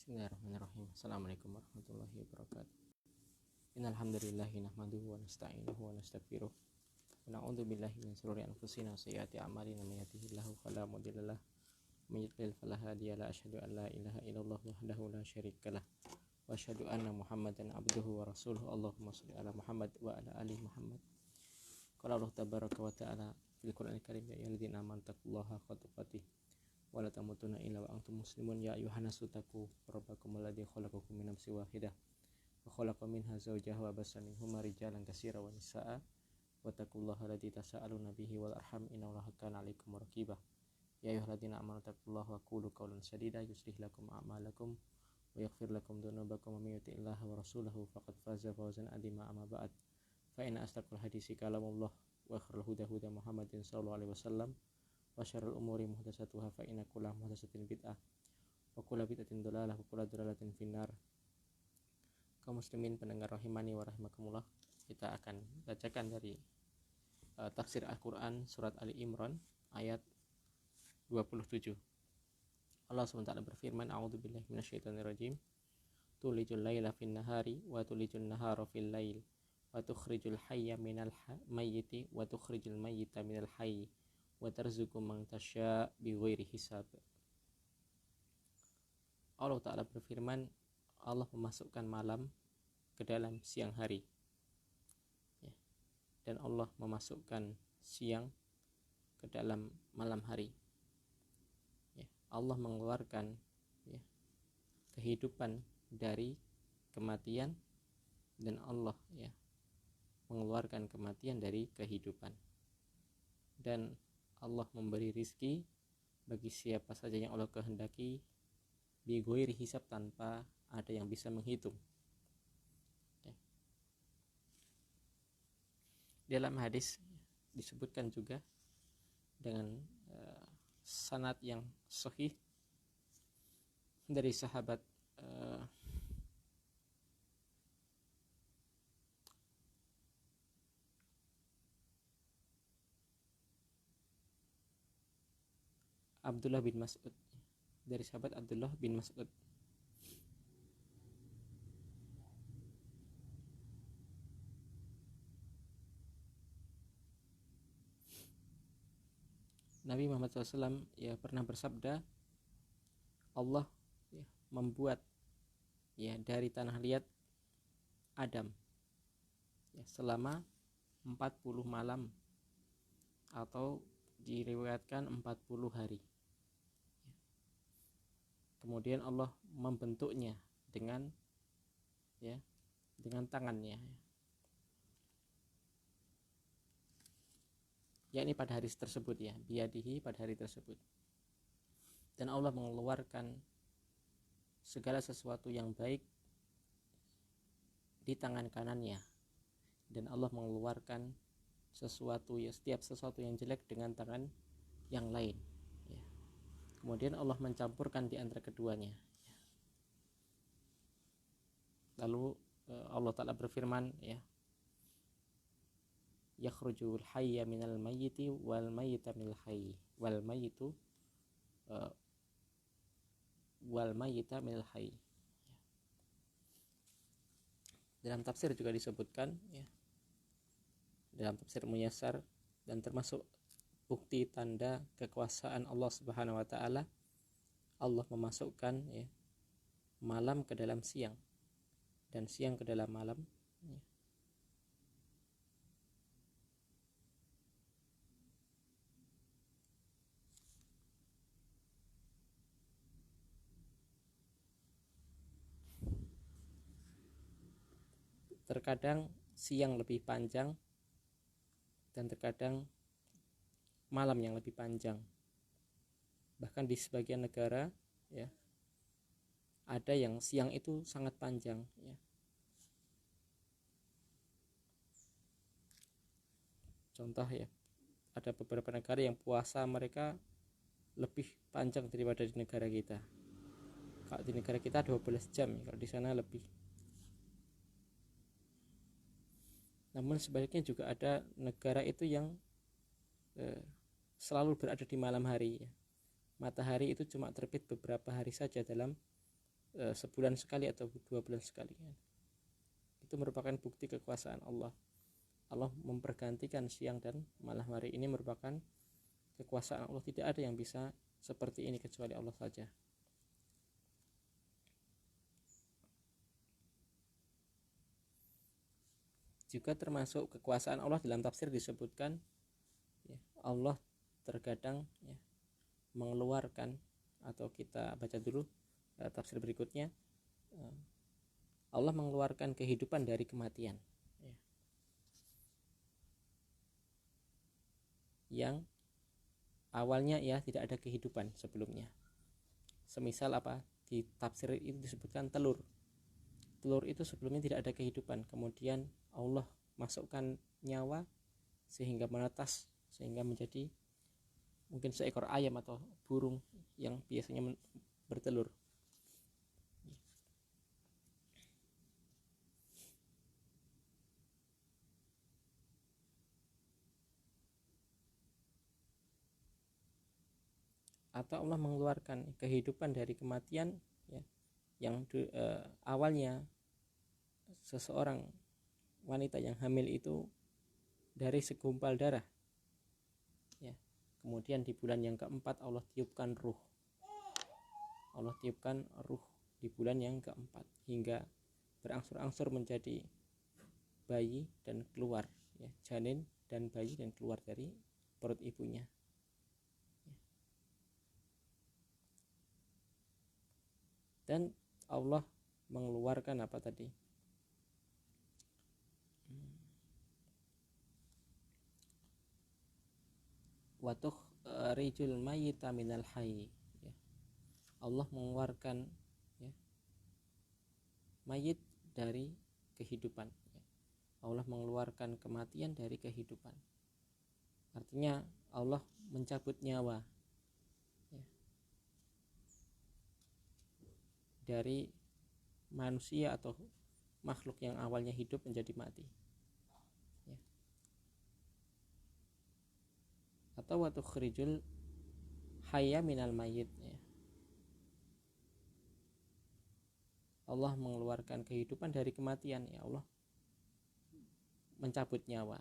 Bismillahirrahmanirrahim. Assalamualaikum warahmatullahi wabarakatuh. Innal hamdalillah nahmaduhu wa nasta'inuhu wa nastaghfiruh. Wa na'udzu billahi min shururi anfusina wa sayyiati a'malina may yahdihillahu fala mudhillalah wa may yudlil fala hadiyalah. Asyhadu an la ilaha illallah wahdahu la syarikalah wa asyhadu anna Muhammadan abduhu wa rasuluhu. Allahumma shalli ala Muhammad wa ala ali Muhammad. Qala Allah tabaraka wa ta'ala fil Qur'anil Karim, ya ayyuhalladzina amanu taqullaha haqqa tuqatih wa la tamutunna illa wa antum muslimun. Ya ayyuhannasu taqu rabbakum alladzi khalaqakum min nafsin wahidah wa khalaqa minha zawjaha wa bassa minhuma rijalan katsiran wa nisaa'a wa taqullaha alladzi tasaaluna bihi wal arham innallaha kana 'alaikum raqiba. Ya ayyuhalladzina amanu taqullaha wa qulu qawlan sadida yuslih lakum a'malakum wa yaghfir lakum dhunubakum wa may yuti'illaha wa rasulahu faqad faza fawzan 'azima. Amma ba'd, fa inna asdaqal haditsi kalamullah wa khairul huda Muhammadin sallallahu alaihi wasallam wa syarrul umuri muhdatsatuha fa inna kulla muhdatsatin bid'ah wa kulla bid'atin dhalalah wa kulla dhalalatin finnar. Kaum muslimin pendengar rahimani wa rahimakumullah, kita akan bacakan dari tafsir Al-Qur'an surat Ali Imran ayat 27. Allah SWT berfirman, a'udzubillahi minasyaitonirrajim, tulijul laila fin nahari wa tulijul nahara fil lail wa tukhrijul hayya minal mayyiti wa tukhrijul mayyita minal hayyi wa tarzuqu man tasya bighairi hisab. Allah Ta'ala berfirman, Allah memasukkan malam ke dalam siang hari, ya, dan Allah memasukkan siang ke dalam malam hari, ya. Allah mengeluarkan, ya, kehidupan dari kematian, dan Allah, ya, mengeluarkan kematian dari kehidupan, dan Allah memberi rizki bagi siapa saja yang Allah kehendaki bi ghairi hisab, tanpa ada yang bisa menghitung. Okay. Dalam hadis disebutkan juga dengan sanad yang sahih dari sahabat Abdullah bin Mas'ud, dari sahabat Abdullah bin Mas'ud. Nabi Muhammad SAW, ya, pernah bersabda, Allah, ya, membuat, ya, dari tanah liat Adam, ya, selama 40 malam, atau diriwayatkan 40 hari. Kemudian Allah membentuknya dengan, ya, dengan tangannya, yakni pada hari tersebut, ya, biyadihi, pada hari tersebut. Dan Allah mengeluarkan segala sesuatu yang baik di tangan kanannya, dan Allah mengeluarkan sesuatu, ya, setiap sesuatu yang jelek dengan tangan yang lain, ya. Kemudian Allah mencampurkan di antara keduanya, ya. Lalu Allah Ta'ala berfirman, ya, yakhrujul hayya minal mayyiti wal mayyita minal hayyi wal mayyitu wal mayyita minal hayyi, ya. Dalam tafsir juga disebutkan, ya, dalam tafsir Muyassar, dan termasuk bukti tanda kekuasaan Allah Subhanahu wa Ta'ala, Allah memasukkan, ya, malam ke dalam siang dan siang ke dalam malam, ya. Terkadang siang lebih panjang dan terkadang malam yang lebih panjang. Bahkan di sebagian negara, ya, ada yang siang itu sangat panjang, ya. Contoh, ya, ada beberapa negara yang puasa mereka lebih panjang daripada di negara kita. Kalau di negara kita 12 jam, ya, kalau di sana lebih. Namun sebaliknya juga ada negara itu yang selalu berada di malam hari, ya. Matahari itu cuma terbit beberapa hari saja dalam sebulan sekali atau 2 bulan sekali. Itu merupakan bukti kekuasaan Allah. Allah mempergantikan siang dan malam hari. Ini merupakan kekuasaan Allah. Tidak ada yang bisa seperti ini kecuali Allah saja. Juga termasuk kekuasaan Allah dalam tafsir disebutkan Allah terkadang mengeluarkan, atau kita baca dulu tafsir berikutnya, Allah mengeluarkan kehidupan dari kematian, yang awalnya tidak ada kehidupan sebelumnya. Semisal apa, di tafsir itu disebutkan telur itu sebelumnya tidak ada kehidupan, kemudian Allah masukkan nyawa sehingga menetas, sehingga menjadi mungkin seekor ayam atau burung yang biasanya bertelur. Atau Allah mengeluarkan kehidupan dari kematian, yang awalnya seseorang wanita yang hamil itu dari segumpal darah, kemudian di bulan yang keempat Allah tiupkan ruh di bulan yang keempat, hingga berangsur-angsur menjadi bayi dan keluar, janin dan bayi, dan keluar dari perut ibunya. Dan Allah mengeluarkan apa tadi? Watuh rijul mayyita minal hayy. Allah mengeluarkan mayit dari kehidupan. Allah mengeluarkan kematian dari kehidupan. Artinya Allah mencabut nyawa dari manusia atau makhluk yang awalnya hidup menjadi mati. Atau wa tukhrijul hayya minal mayyit. Allah mengeluarkan kehidupan dari kematian, Allah mencabut nyawa.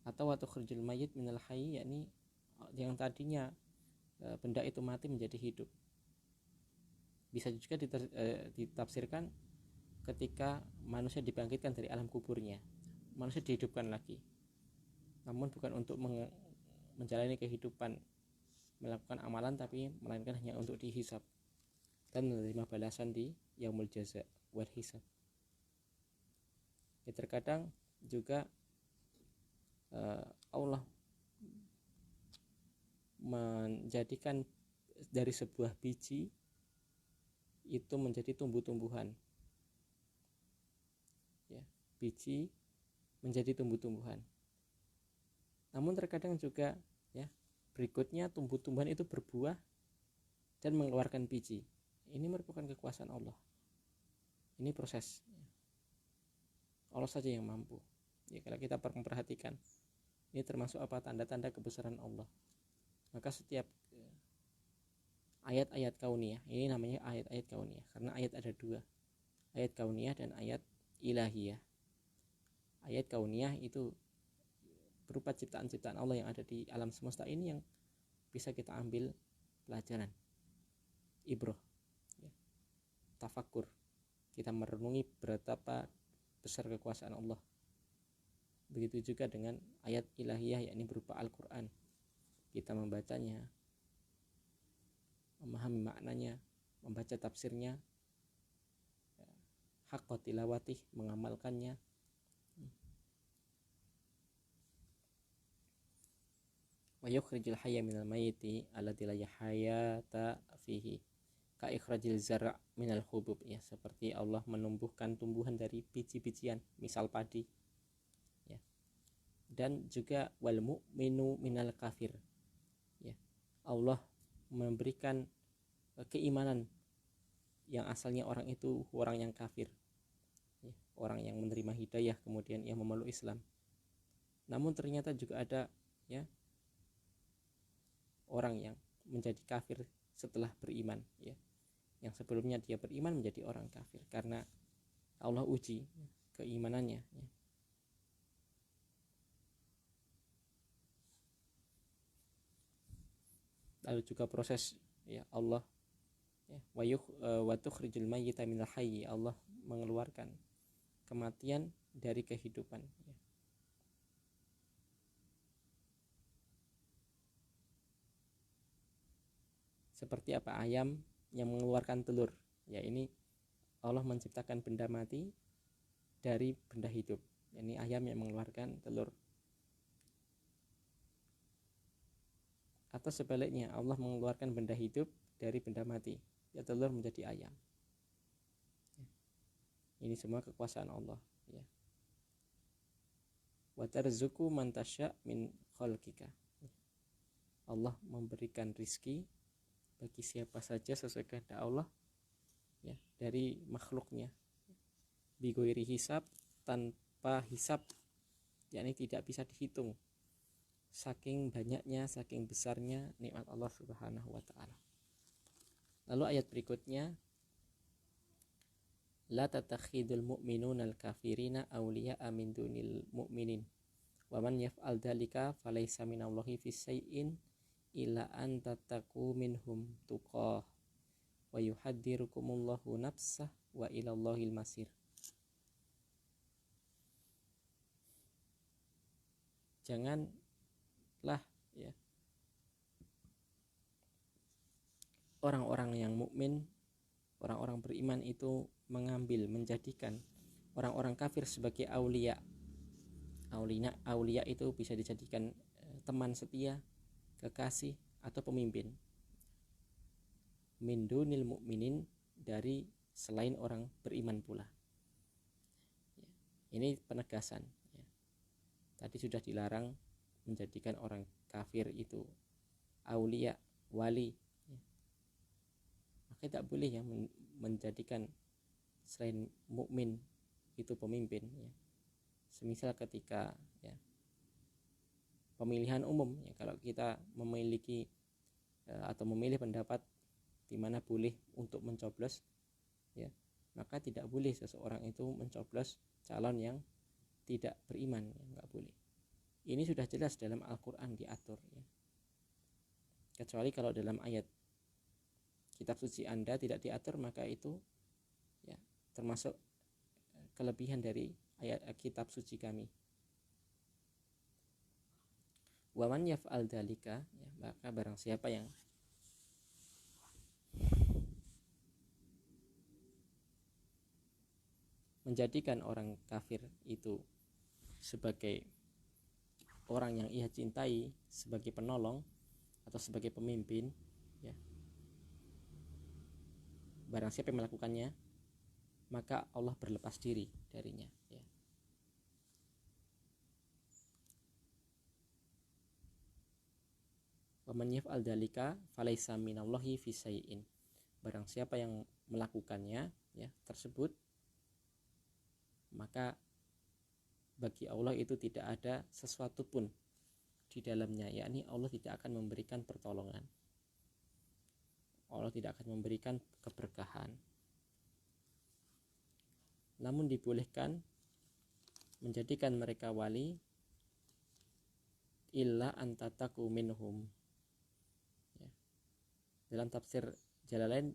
Atau wa tukhrijul mayyit minal hayy, yakni yang tadinya benda itu mati menjadi hidup. Bisa juga ditafsirkan ketika manusia dibangkitkan dari alam kuburnya, manusia dihidupkan lagi, namun bukan untuk menjalani kehidupan melakukan amalan, tapi melainkan hanya untuk dihisab dan menerima balasan di yaumul jaza wal hisab. Terkadang juga Allah menjadikan dari sebuah biji itu menjadi tumbuh-tumbuhan, biji menjadi tumbuh-tumbuhan. Namun terkadang juga berikutnya tumbuh-tumbuhan itu berbuah dan mengeluarkan biji. Ini merupakan kekuasaan Allah. Ini proses Allah saja yang mampu. Kalau kita memperhatikan, ini termasuk apa, tanda-tanda kebesaran Allah. Maka setiap ayat-ayat kauniyah, ini namanya ayat-ayat kauniyah karena ayat ada dua, ayat kauniyah dan ayat ilahiyah. Ayat kauniyah itu berupa ciptaan-ciptaan Allah yang ada di alam semesta ini, yang bisa kita ambil pelajaran, ibrah, tafakur, kita merenungi betapa besar kekuasaan Allah. Begitu juga dengan ayat ilahiyah, yakni berupa Al-Quran, kita membacanya, memahami maknanya, membaca tafsirnya, haqqa tilawatih, mengamalkannya. Wa yukhrijul hayya minal mayyiti alladzi la hayata fihi ka ikhrajil zar' minal hubub, seperti Allah menumbuhkan tumbuhan dari biji-bijian, misal padi, dan juga wal mu'minu minal kafir, Allah memberikan keimanan yang asalnya orang itu orang yang kafir, orang yang menerima hidayah kemudian yang memeluk Islam, namun ternyata juga ada orang yang menjadi kafir setelah beriman, yang sebelumnya dia beriman menjadi orang kafir karena Allah uji keimanannya. Lalu juga proses Allah wa tukhrijul mayyita minal hayy, Allah mengeluarkan kematian dari kehidupan. Seperti apa ayam yang mengeluarkan telur, ini Allah menciptakan benda mati dari benda hidup. Ini ayam yang mengeluarkan telur. Atau sebaliknya, Allah mengeluarkan benda hidup dari benda mati, telur menjadi ayam. Ini semua kekuasaan Allah. Wa tarzuqu man tasya' min khalqika. Allah memberikan rizki bagi siapa saja sesuai kehendak Allah dari makhluknya, bighairi hisab, tanpa hisab, yakni tidak bisa dihitung saking banyaknya, saking besarnya nikmat Allah Subhanahu wa taala. Lalu ayat berikutnya, la tatakhidul mu'minuna al-kafirina awliya'a min dunil mu'minin wa man yaf'al dzalika falaysa minallahi fi syai'in illa an tattaqu minhum tuqah wa yuhadzirukumullahu nafsah wa ilallahil masir. Janganlah orang-orang yang mukmin, orang-orang beriman itu menjadikan orang-orang kafir sebagai aulia. Aulia itu bisa dijadikan teman setia, kekasih, atau pemimpin. Min dunil mu'minin, dari selain orang beriman pula. Ini penegasan. Tadi sudah dilarang menjadikan orang kafir itu aulia, wali. Maka tidak boleh menjadikan selain mukmin itu pemimpin. Semisal ketika pemilihan umum, kalau kita memiliki atau memilih pendapat di mana boleh untuk mencoblos, maka tidak boleh seseorang itu mencoblos calon yang tidak beriman, nggak boleh. Ini sudah jelas dalam Al-Quran diatur, kecuali kalau dalam ayat kitab suci Anda tidak diatur, maka itu termasuk kelebihan dari ayat kitab suci kami. Wa man yaf'al dzalika, maka barang siapa yang menjadikan orang kafir itu sebagai orang yang ia cintai, sebagai penolong atau sebagai pemimpin, barang siapa yang melakukannya, maka Allah berlepas diri darinya. Wa man yaf'al dzalika falaysa minallahi fi syai'in. Barang siapa yang melakukannya tersebut, maka bagi Allah itu tidak ada sesuatu pun di dalamnya, yakni Allah tidak akan memberikan pertolongan, Allah tidak akan memberikan keberkahan. Namun dibolehkan menjadikan mereka wali illa antataku minhum. Dalam tafsir Jalalain,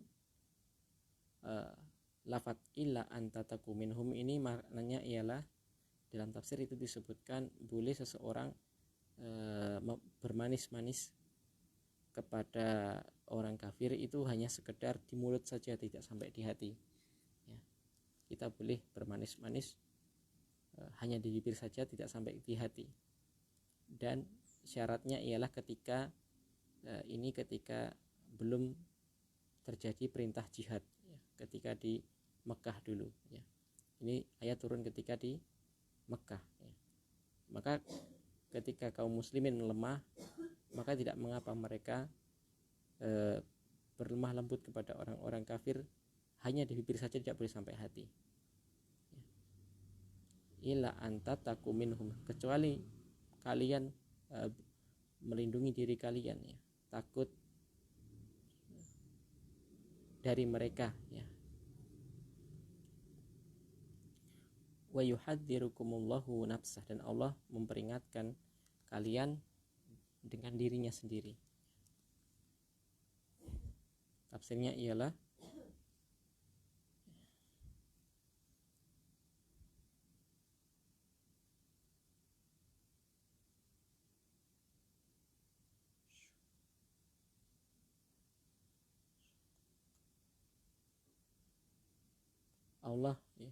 lafaz illa antataku minhum ini maknanya ialah, dalam tafsir itu disebutkan boleh seseorang bermanis-manis kepada orang kafir itu hanya sekedar di mulut saja, tidak sampai di hati. Kita boleh bermanis-manis hanya di bibir saja, tidak sampai di hati. Dan syaratnya ialah ketika belum terjadi perintah jihad, ketika di Mekah dulu. Ini ayat turun ketika di Mekah. Maka ketika kaum muslimin lemah, maka tidak mengapa mereka berlemah lembut kepada orang-orang kafir hanya di bibir saja, tidak boleh sampai hati. Illa antataku minhum, kecuali kalian melindungi diri kalian, takut dari mereka, ya. Wa yuhadzirukumullahu nafsah, dan Allah memperingatkan kalian dengan dirinya sendiri. Tafsirnya ialah Allah, ya,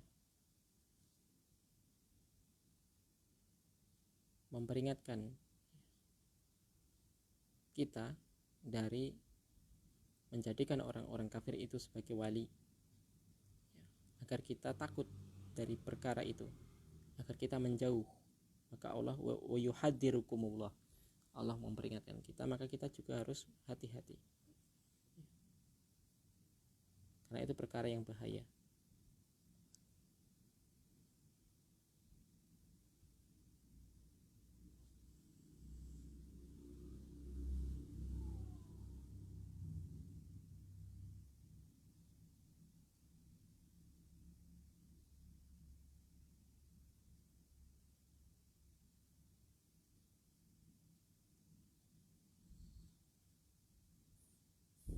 memperingatkan kita dari menjadikan orang-orang kafir itu sebagai wali, ya, agar kita takut dari perkara itu, agar kita menjauh. Maka Allah wa yuhadzirukumullah, Allah memperingatkan kita, maka kita juga harus hati-hati, karena itu perkara yang bahaya.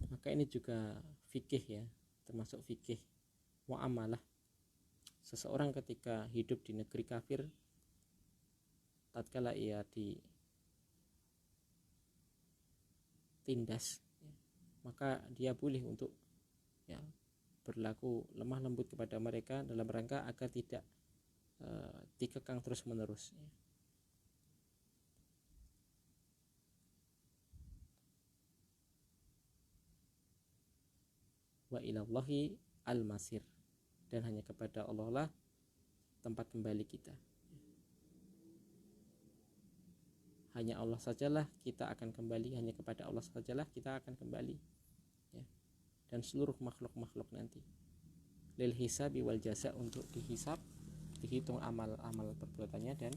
Maka ini juga fikih, ya, termasuk fikih muamalah. Seseorang ketika hidup di negeri kafir, tatkala ia ditindas, ya, maka dia boleh untuk, ya, berlaku lemah lembut kepada mereka dalam rangka agar tidak dikekang terus menerus, ya. Wa ilallahi al-masir, dan hanya kepada Allah lah tempat kembali kita. Hanya Allah sajalah kita akan kembali, hanya kepada Allah sajalah kita akan kembali, ya. Dan seluruh makhluk-makhluk nanti lil hisabi wal jaza, untuk dihisab, dihitung amal-amal perbuatannya, dan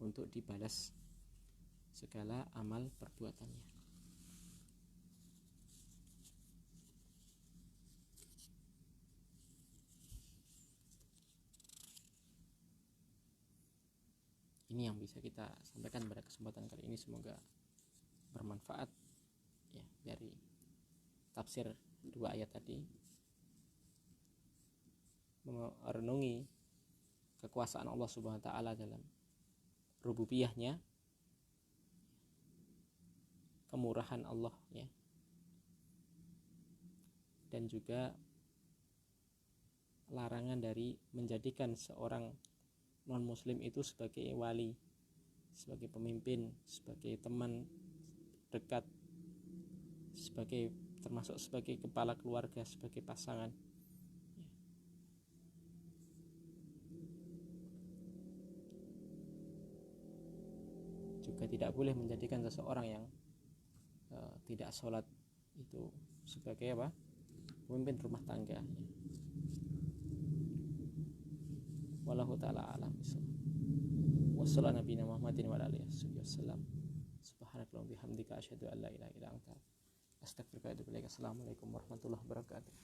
untuk dibalas segala amal perbuatannya. Ini yang bisa kita sampaikan pada kesempatan kali ini. Semoga bermanfaat, ya, dari tafsir 2 ayat tadi, merenungi kekuasaan Allah Subhanahu wa taala dalam rububiyahnya, kemurahan Allah, ya, dan juga larangan dari menjadikan seorang non muslim itu sebagai wali, sebagai pemimpin, sebagai teman dekat, termasuk sebagai kepala keluarga, sebagai pasangan, ya. Juga tidak boleh menjadikan seseorang yang tidak sholat itu sebagai apa? Pemimpin rumah tangga, ya. Wallahu ta'ala alam bisawab. Wassallallahu nabiyina Muhammadin wa alihi wasallam. Subhanakallahumma bihamdika asyhadu an la ilaha illa anta astaghfiruka wa atubu ilaik. Assalamualaikum warahmatullahi wabarakatuh.